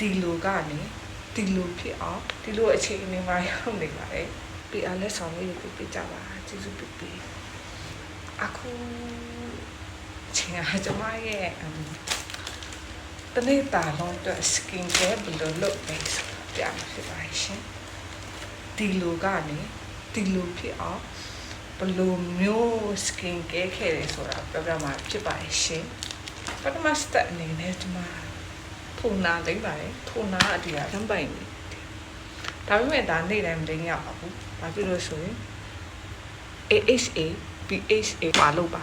ဒီလိုကနေဒီလိုဖြစ်အောင်ဒီလိုအခြေအနေမှာရောက်နေပါတယ်ပြအားလက်ဆောင်လေးတွေပြကြပါကျေးဇူးပြုပေးအခုချင်းအားကျမရဲ့တနေ့တာလုံးအတွက် skin care ဘယ်လိုလုပ်လဲဆိုတာပြမှာဖြစ်ပါရှင်ဒီလိုကနေဒီလိုဖြစ်အောင်ဘယ်လိုမျိုး skin care ခဲ့လဲဆိုတာပြမှာဖြစ်ပါရှင်ပထမ step အနေနဲ့ကျမထုံနာလိမ့်ပါတယ်ထုံနာအတီးရမ်းပိုင်နေဒါပေမဲ့ဒါနေ့တိုင်းမသိရပါဘူးဘာဖြစ်လို့ဆိုရင် AHA PHA ပါလို့ပါ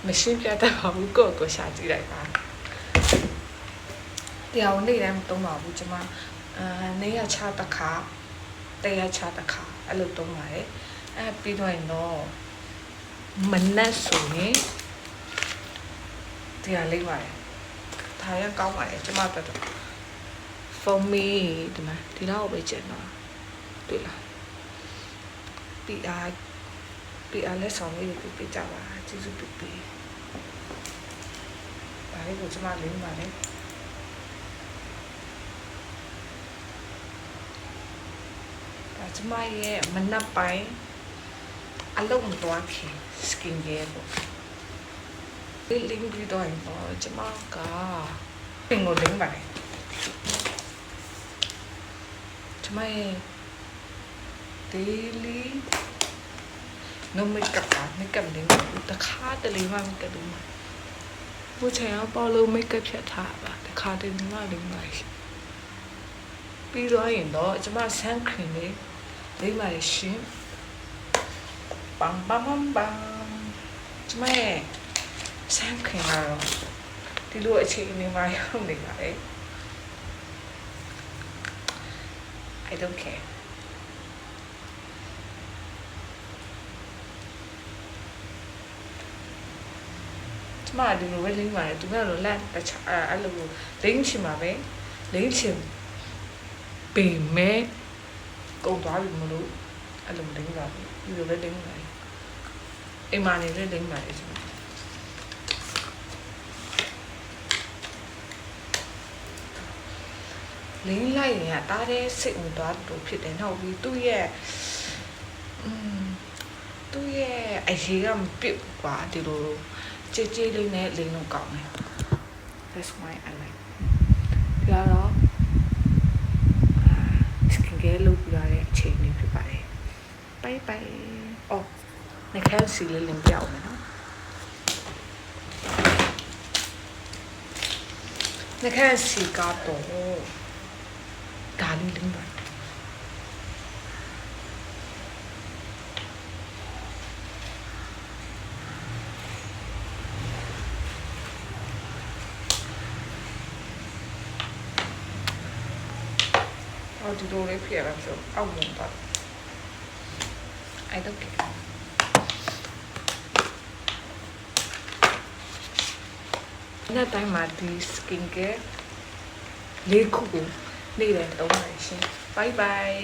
မရှင်းပြတတ်ပါဘူးကိုရှာကြည့်လိုက်ပါတရားနေ့တိုင်းမသုံးပါဘူးကျွန်မနေ့ရချတစ်ခါတရားချတစ်ခါအဲ့လိုသုံးပါတယ်အဲ့ပြီးတော့ရင်တော့မနက်ဆိုရင်တရားလေးပါတယ်ဒါရကောင်းပါတယ်ကျွန်မတို့ for me ဒီမှာဒီလောက်ပဲကျန်တော့တွေ့လားPR လက်ဆောင်လေးတွေပြကြပါကျေးဇူးပြုပေးဒါလေးကိုကျွန်မလင်းပါလေဒါကျွန်မရဲ့မနက်ပိုင်းအလုံးမတော်ခင် skin care ပေါ့လင်းပြီးတော့ရင်တော့ကျွန်မကပင်ကိုလင်းပါလေကျွန်မရဲ့ daily no makeup က makeup လေးတခါတလေမှ makeup လေးမှာဘုချင်အောင်ပေါ်လို့ makeup ဖြတ်ထားပါတခါတလေမှလေးမှာပြီးတော့ရင်တော့ကျွန်မ sun cream လေးလိမ့်ပါရှင်ပမ်ပမ်ပမ်ပမ်ကျွန်မရဲ့ sun cream ကတော့ဒီလိုအခြေအနေမှာရောက်နေပါတယ် I don't careကျမဒီလိုပဲလိမ့်ပါတယ်သူကတော့လက်တခြားအဲ့လိုလိမ့်ချင်ပါပဲလိမ့်ချင်ပေမဲ့ကုန်သွားပြီမလို့အဲ့လိုလိမ့်ပါဘူးဒီလိုပဲလိမ့်ပါတယ်အိမ်မှာနေလည်းလိမ့်ပါတယ်ကျမလိမ့်လိုက်ရင်တားတဲ့စိတ်ဝင်သွားလို့ဖြစ်တယ်နောက်ပြီးသူ့ရဲ့အရေးကမပြတ်ပါဒီလိုကြည်ကြည်လေးနဲ့လိမ့်လို့ကောင်းတယ် That's why I like ပြတော့ skin care လုပ်ပြရတဲ့အချိန်လေးဖြစ်ပါတယ် Bye bye အော်နှခမ်းစီလေးလင်းပြအောင်နော်နှခမ်းစီကတော့ဒါလေးလင်းပါဒီလိုလေးဖြစ်ရတာဆိုအောက်ဝင်သွား I don't care နေ့တိုင်းမှာဒီ skin care လေးခုကိုနေ့တိုင်းသုံးပါရှင် Bye bye